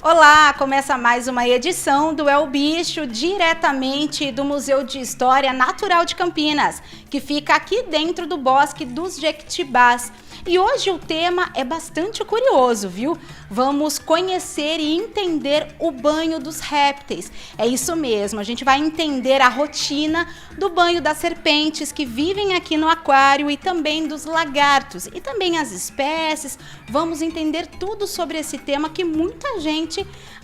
Olá, começa mais uma edição do É o Bicho, diretamente do Museu de História Natural de Campinas, que fica aqui dentro do Bosque dos Jequitibás. E hoje o tema é bastante curioso, viu? Vamos conhecer e entender o banho dos répteis. É isso mesmo, a gente vai entender a rotina do banho das serpentes que vivem aqui no aquário e também dos lagartos e também as espécies. Vamos entender tudo sobre esse tema que muita gente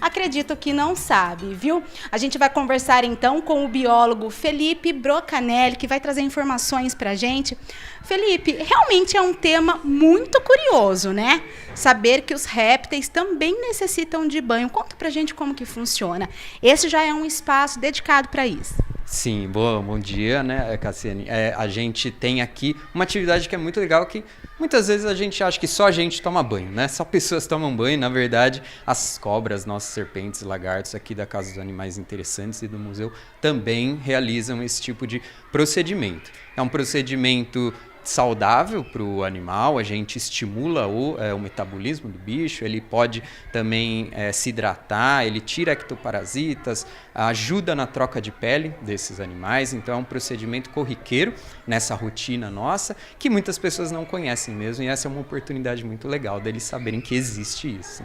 acredita que não sabe, viu? A gente vai conversar então com o biólogo Felipe Brocanelli, que vai trazer informações pra gente. Felipe, realmente é um tema muito curioso, né? Saber que os répteis também necessitam de banho. Conta pra gente como que funciona. Esse já é um espaço dedicado para isso. Sim, bom dia, né, Cassiane? A gente tem aqui uma atividade que é muito legal, que muitas vezes a gente acha que só a gente toma banho, né? Só pessoas tomam banho. Na verdade, as cobras, nossas serpentes, lagartos aqui da Casa dos Animais Interessantes e do museu também realizam esse tipo de procedimento. É um procedimento saudável para o animal, a gente estimula o metabolismo do bicho, ele pode também se hidratar, ele tira ectoparasitas, ajuda na troca de pele desses animais, então é um procedimento corriqueiro nessa rotina nossa, que muitas pessoas não conhecem mesmo, e essa é uma oportunidade muito legal deles saberem que existe isso.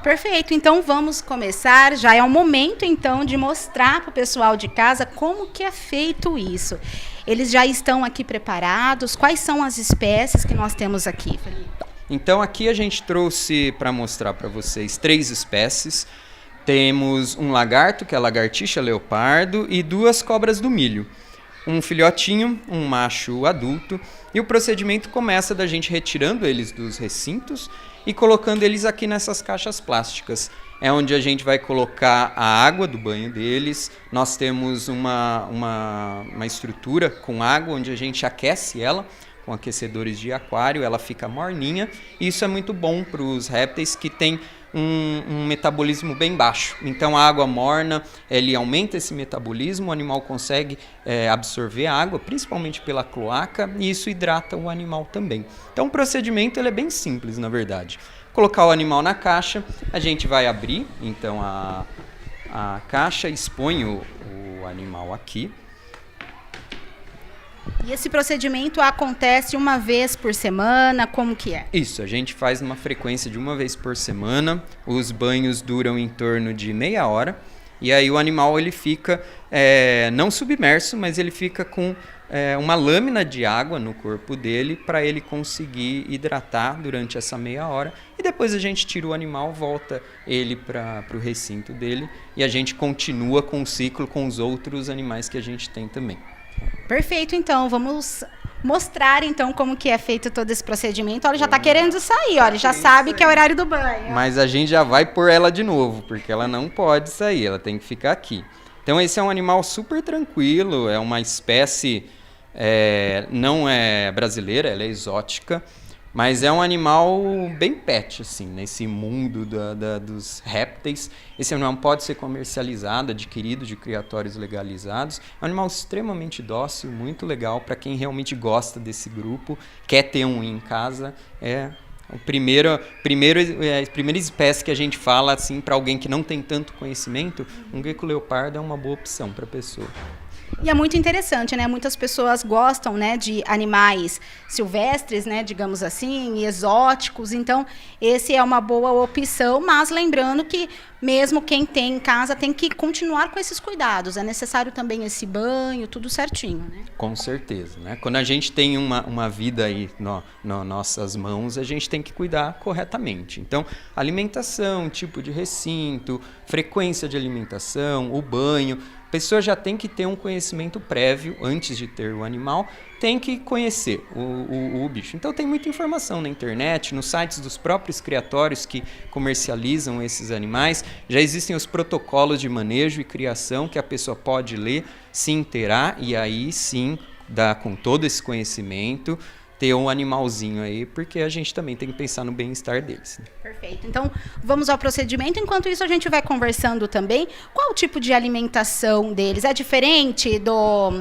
Perfeito, então vamos começar, já é o momento então de mostrar para o pessoal de casa como que é feito isso. Eles já estão aqui preparados? Quais são as espécies que nós temos aqui, Felipe? Então aqui a gente trouxe para mostrar para vocês 3 espécies. Temos um lagarto, que é a lagartixa leopardo, e 2 cobras do milho. Um filhotinho, um macho adulto, e o procedimento começa da gente retirando eles dos recintos e colocando eles aqui nessas caixas plásticas. É onde a gente vai colocar a água do banho deles. Nós temos uma estrutura com água onde a gente aquece ela com aquecedores de aquário, ela fica morninha, e isso é muito bom para os répteis que têm um metabolismo bem baixo. Então a água morna, ele aumenta esse metabolismo, o animal consegue absorver a água, principalmente pela cloaca, e isso hidrata o animal também. Então o procedimento ele é bem simples, na verdade. Colocar o animal na caixa, a gente vai abrir então a caixa, expõe o animal aqui. E esse procedimento acontece uma vez por semana, como que é? Isso, a gente faz uma frequência de uma vez por semana, os banhos duram em torno de meia hora, e aí o animal ele fica não submerso, mas ele fica com uma lâmina de água no corpo dele para ele conseguir hidratar durante essa meia hora, e depois a gente tira o animal, volta ele para o recinto dele, e a gente continua com o ciclo com os outros animais que a gente tem também. Perfeito, então vamos mostrar então como que é feito todo esse procedimento. Olha, já está querendo sair, olha, já sabe que é o horário do banho. Mas a gente já vai pôr ela de novo, porque ela não pode sair, ela tem que ficar aqui. Então esse é um animal super tranquilo, é uma espécie, não é brasileira, ela é exótica, mas é um animal bem pet, assim, nesse mundo dos répteis. Esse animal pode ser comercializado, adquirido de criatórios legalizados. É um animal extremamente dócil, muito legal para quem realmente gosta desse grupo, quer ter um em casa. É a primeira espécie que a gente fala assim, para alguém que não tem tanto conhecimento, um gecko leopardo é uma boa opção para a pessoa. E é muito interessante, né? Muitas pessoas gostam, né, de animais silvestres, né, digamos assim, e exóticos. Então, esse é uma boa opção, mas lembrando que mesmo quem tem em casa tem que continuar com esses cuidados. É necessário também esse banho, tudo certinho, né? Com certeza, né? Quando a gente tem uma vida aí nas nossas mãos, a gente tem que cuidar corretamente. Então, alimentação, tipo de recinto, frequência de alimentação, o banho. A pessoa já tem que ter um conhecimento prévio antes de ter o animal, tem que conhecer o bicho. Então tem muita informação na internet, nos sites dos próprios criatórios que comercializam esses animais. Já existem os protocolos de manejo e criação que a pessoa pode ler, se inteirar e aí sim, com todo esse conhecimento, ter um animalzinho aí, porque a gente também tem que pensar no bem-estar deles. Perfeito. Então, vamos ao procedimento. Enquanto isso, a gente vai conversando também. Qual o tipo de alimentação deles? É diferente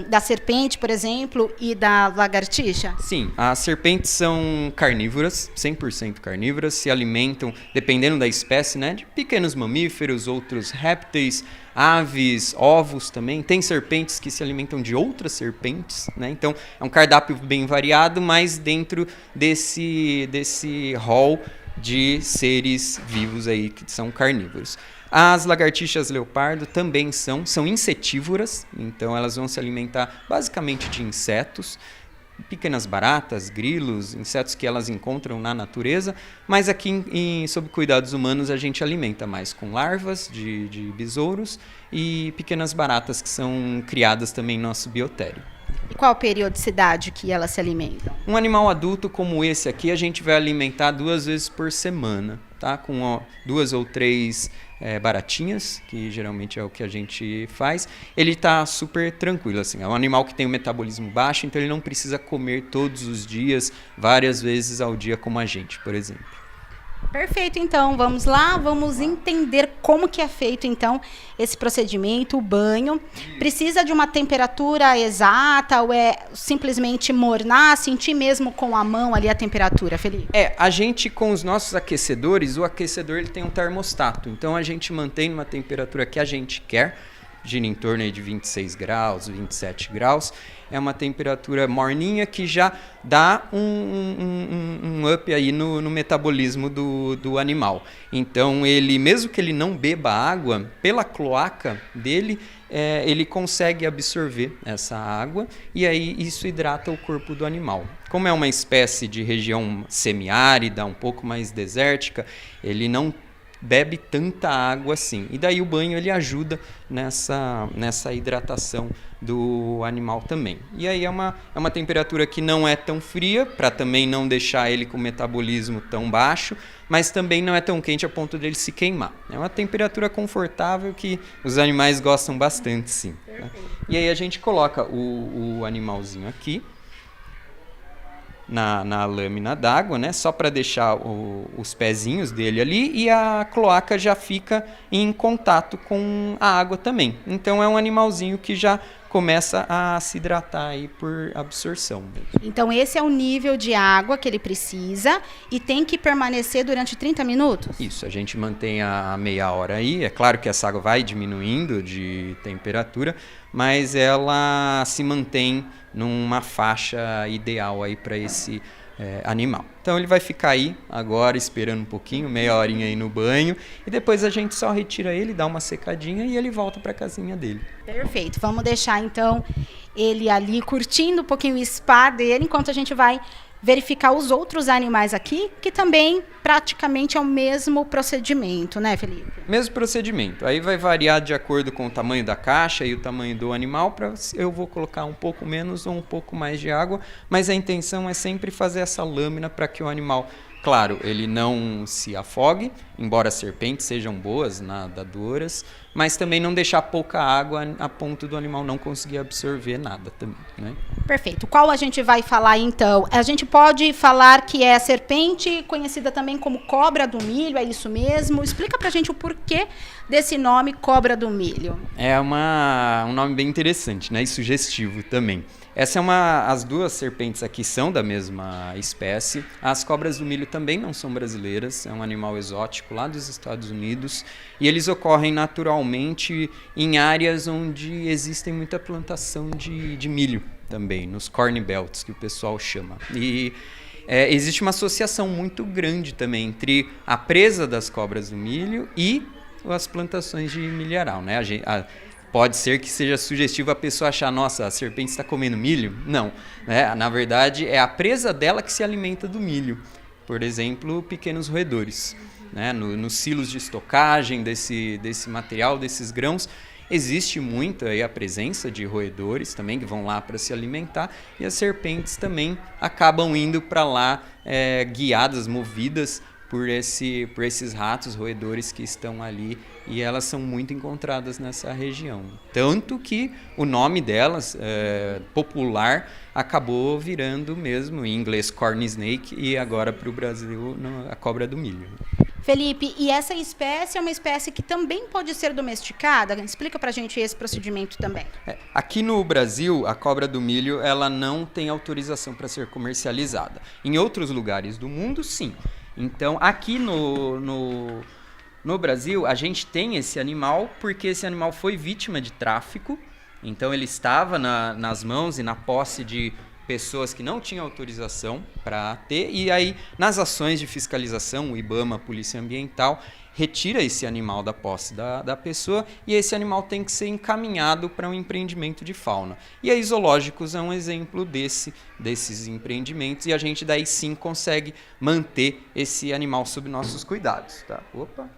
da serpente, por exemplo, e da lagartixa? Sim, as serpentes são carnívoras, 100% carnívoras, se alimentam, dependendo da espécie, né, de pequenos mamíferos, outros répteis, aves, ovos também. Tem serpentes que se alimentam de outras serpentes, né? Então é um cardápio bem variado, mas dentro desse rol de seres vivos aí que são carnívoros. As lagartixas leopardo também são insetívoras, então elas vão se alimentar basicamente de insetos, pequenas baratas, grilos, insetos que elas encontram na natureza, mas aqui sob cuidados humanos a gente alimenta mais com larvas de besouros e pequenas baratas que são criadas também no nosso biotério. E qual a periodicidade que elas se alimentam? Um animal adulto como esse aqui a gente vai alimentar 2 vezes por semana, tá? Com 2 ou 3 baratinhas, que geralmente é o que a gente faz. Ele está super tranquilo, assim. É um animal que tem um metabolismo baixo, então ele não precisa comer todos os dias, várias vezes ao dia como a gente, por exemplo. Perfeito, então, vamos lá, vamos entender como que é feito, então, esse procedimento, o banho. Precisa de uma temperatura exata ou é simplesmente mornar, sentir mesmo com a mão ali a temperatura, Felipe? A gente com os nossos aquecedores, o aquecedor ele tem um termostato, então a gente mantém uma temperatura que a gente quer, gira em torno aí de 26 graus, 27 graus. É uma temperatura morninha que já dá um up aí no metabolismo do animal. Então, ele, mesmo que ele não beba água, pela cloaca dele, ele consegue absorver essa água e aí isso hidrata o corpo do animal. Como é uma espécie de região semiárida, um pouco mais desértica, ele não bebe tanta água assim. E daí o banho ele ajuda nessa hidratação do animal também. E aí é uma temperatura que não é tão fria, para também não deixar ele com o metabolismo tão baixo, mas também não é tão quente a ponto dele se queimar. É uma temperatura confortável que os animais gostam bastante, sim. Tá? E aí a gente coloca o animalzinho aqui, na lâmina d'água, né? Só para deixar os pezinhos dele ali, e a cloaca já fica em contato com a água também. Então é um animalzinho que já começa a se hidratar aí por absorção. Então esse é o nível de água que ele precisa e tem que permanecer durante 30 minutos? Isso, a gente mantém a meia hora aí. É claro que essa água vai diminuindo de temperatura, mas ela se mantém numa faixa ideal aí para esse animal. Então ele vai ficar aí agora esperando um pouquinho, meia horinha aí no banho, e depois a gente só retira ele, dá uma secadinha e ele volta para a casinha dele. Perfeito. Vamos deixar então ele ali curtindo um pouquinho o spa dele, enquanto a gente vai verificar os outros animais aqui, que também praticamente é o mesmo procedimento, né, Felipe? Mesmo procedimento. Aí vai variar de acordo com o tamanho da caixa e o tamanho do animal. Eu vou colocar um pouco menos ou um pouco mais de água, mas a intenção é sempre fazer essa lâmina para que o animal, claro, ele não se afogue, embora as serpentes sejam boas, nadadoras, mas também não deixar pouca água a ponto do animal não conseguir absorver nada também, né? Perfeito. Qual a gente vai falar então? A gente pode falar que é a serpente, conhecida também como cobra do milho, é isso mesmo? Explica pra gente o porquê desse nome cobra do milho. É um nome bem interessante, né? E sugestivo também. As 2 serpentes aqui são da mesma espécie. As cobras do milho também não são brasileiras, é um animal exótico lá dos Estados Unidos. E eles ocorrem naturalmente em áreas onde existem muita plantação de milho também, nos corn belts, que o pessoal chama. E existe uma associação muito grande também entre a presa das cobras do milho e as plantações de milharal, né? Pode ser que seja sugestivo a pessoa achar, nossa, a serpente está comendo milho? Não, né? Na verdade, é a presa dela que se alimenta do milho. Por exemplo, pequenos roedores. Né? Nos silos de estocagem desse material, desses grãos, existe muito aí a presença de roedores também, que vão lá para se alimentar, e as serpentes também acabam indo para lá guiadas, movidas por esses ratos roedores que estão ali e elas são muito encontradas nessa região. Tanto que o nome delas, popular, acabou virando mesmo, em inglês, corn snake, e agora para o Brasil, a cobra do milho. Felipe, e essa espécie é uma espécie que também pode ser domesticada? Explica pra gente esse procedimento também. Aqui no Brasil, a cobra do milho ela não tem autorização para ser comercializada. Em outros lugares do mundo, sim. Então, aqui no Brasil, a gente tem esse animal porque esse animal foi vítima de tráfico. Então, ele estava nas mãos e na posse de pessoas que não tinham autorização para ter, e aí nas ações de fiscalização, o IBAMA, a Polícia Ambiental, retira esse animal da posse da pessoa, e esse animal tem que ser encaminhado para um empreendimento de fauna. E aí zoológicos é um exemplo desses empreendimentos, e a gente daí sim consegue manter esse animal sob nossos cuidados. Tá? Opa!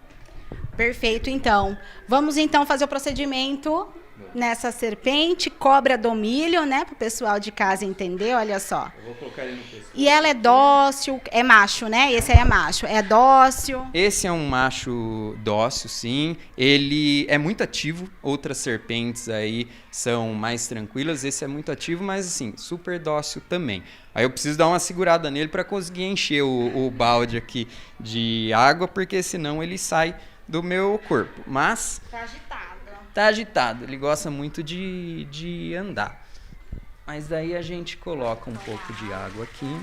Perfeito, então. Vamos então fazer o procedimento nessa serpente, cobra do milho, né? Para o pessoal de casa entender, olha só. Eu vou colocar ele no pescoço. E ela é dócil, é macho, né? Esse aí é macho, é dócil. Esse é um macho dócil, sim. Ele é muito ativo. Outras serpentes aí são mais tranquilas. Esse é muito ativo, mas assim, super dócil também. Aí eu preciso dar uma segurada nele para conseguir encher o balde aqui de água, porque senão ele sai do meu corpo. Mas Tá agitado. tá agitado, ele gosta muito de andar. Mas daí a gente coloca um pouco de água aqui.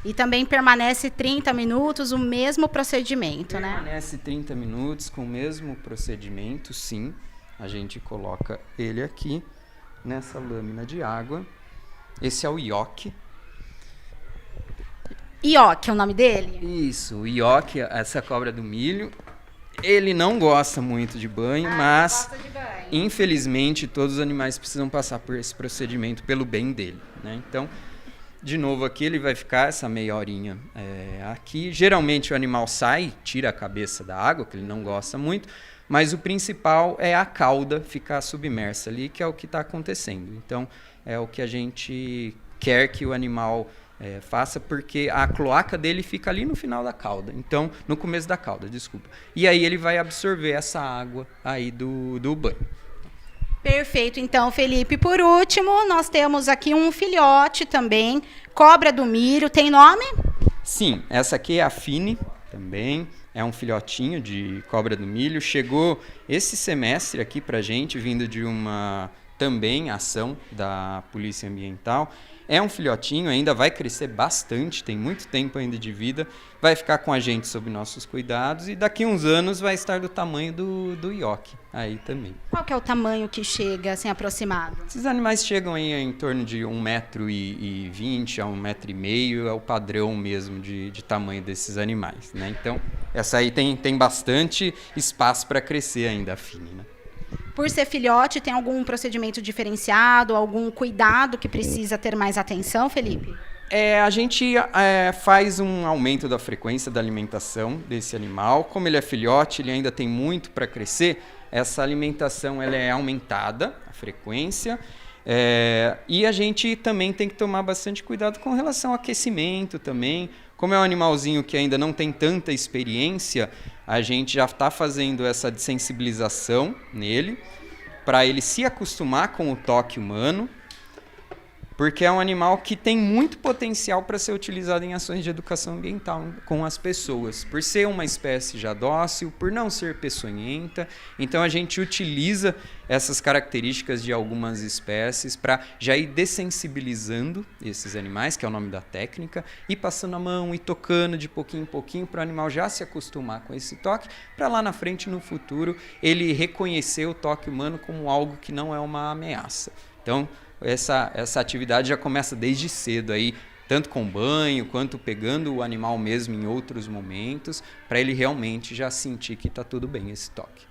E também permanece 30 minutos o mesmo procedimento, né? Permanece 30 minutos com o mesmo procedimento, sim. A gente coloca ele aqui nessa lâmina de água. Esse é o ioque. Ioque é o nome dele? Isso, o ioque, essa cobra do milho. Ele não gosta muito de banho, mas gosta de banho. Infelizmente todos os animais precisam passar por esse procedimento pelo bem dele, né? Então, de novo aqui ele vai ficar essa meia horinha aqui. Geralmente o animal sai, tira a cabeça da água, que ele não gosta muito, mas o principal é a cauda ficar submersa ali, que é o que está acontecendo. Então, é o que a gente quer que o animal faça, porque a cloaca dele fica ali no final da cauda, então no começo da cauda, desculpa. E aí ele vai absorver essa água aí do banho. Perfeito, então, Felipe. Por último, nós temos aqui um filhote também, cobra do milho. Tem nome? Sim, essa aqui é a Fini também. É um filhotinho de cobra do milho. Chegou esse semestre aqui pra gente, vindo de uma também ação da Polícia Ambiental. É um filhotinho, ainda vai crescer bastante, tem muito tempo ainda de vida, vai ficar com a gente sob nossos cuidados e daqui a uns anos vai estar do tamanho do ioque aí também. Qual que é o tamanho que chega, assim, aproximado? Esses animais chegam aí em torno de 1,20 m a 1,5 m, é o padrão mesmo de tamanho desses animais, né? Então, essa aí tem bastante espaço para crescer ainda, a Fini, né? Por ser filhote, tem algum procedimento diferenciado, algum cuidado que precisa ter mais atenção, Felipe? A gente faz um aumento da frequência da alimentação desse animal. Como ele é filhote, ele ainda tem muito para crescer, essa alimentação ela é aumentada, a frequência, e a gente também tem que tomar bastante cuidado com relação ao aquecimento também. Como é um animalzinho que ainda não tem tanta experiência, a gente já está fazendo essa desensibilização nele, para ele se acostumar com o toque humano, porque é um animal que tem muito potencial para ser utilizado em ações de educação ambiental com as pessoas, por ser uma espécie já dócil, por não ser peçonhenta. Então a gente utiliza essas características de algumas espécies para já ir dessensibilizando esses animais, que é o nome da técnica, e passando a mão e tocando de pouquinho em pouquinho para o animal já se acostumar com esse toque, para lá na frente, no futuro, ele reconhecer o toque humano como algo que não é uma ameaça. Então, essa atividade já começa desde cedo aí, tanto com banho quanto pegando o animal mesmo em outros momentos, para ele realmente já sentir que está tudo bem esse toque.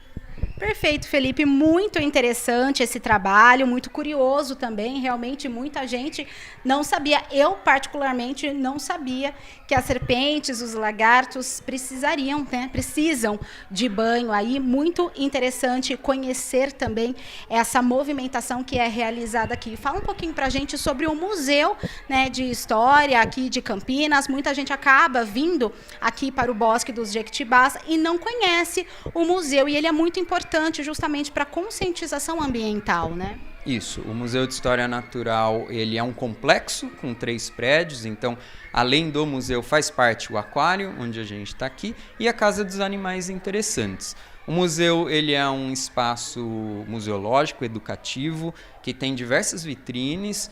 Perfeito, Felipe. Muito interessante esse trabalho, muito curioso também. Realmente, muita gente não sabia. Eu, particularmente, não sabia que as serpentes, os lagartos precisam de banho aí. Muito interessante conhecer também essa movimentação que é realizada aqui. Fala um pouquinho para a gente sobre o Museu, né, de História aqui de Campinas. Muita gente acaba vindo aqui para o Bosque dos Jequitibás e não conhece o museu. E ele é muito importante justamente para conscientização ambiental, né? Isso, o Museu de História Natural, ele é um complexo com 3 prédios, então, além do museu, faz parte o aquário, onde a gente está aqui, e a Casa dos Animais Interessantes. O museu, ele é um espaço museológico, educativo, que tem diversas vitrines,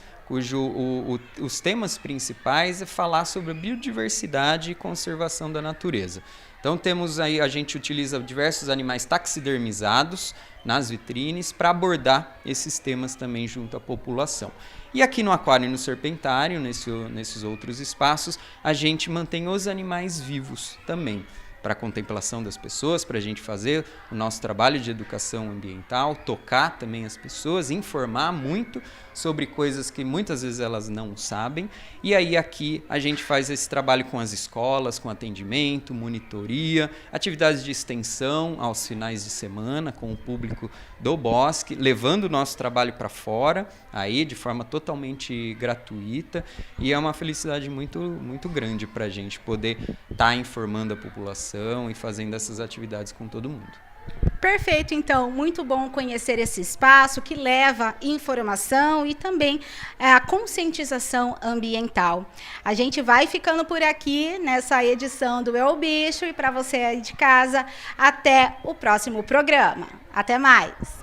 os temas principais é falar sobre a biodiversidade e conservação da natureza. Então temos aí, a gente utiliza diversos animais taxidermizados nas vitrines para abordar esses temas também junto à população. E aqui no Aquário e no Serpentário, nesses outros espaços, a gente mantém os animais vivos também, para a contemplação das pessoas, para a gente fazer o nosso trabalho de educação ambiental, tocar também as pessoas, informar muito sobre coisas que muitas vezes elas não sabem. E aí aqui a gente faz esse trabalho com as escolas, com atendimento, monitoria, atividades de extensão aos finais de semana com o público do bosque, levando o nosso trabalho para fora, aí de forma totalmente gratuita. E é uma felicidade muito, muito grande para a gente poder estar informando a população e fazendo essas atividades com todo mundo. Perfeito, então, muito bom conhecer esse espaço que leva informação e também a conscientização ambiental. A gente vai ficando por aqui nessa edição do É o Bicho e para você aí de casa, até o próximo programa. Até mais!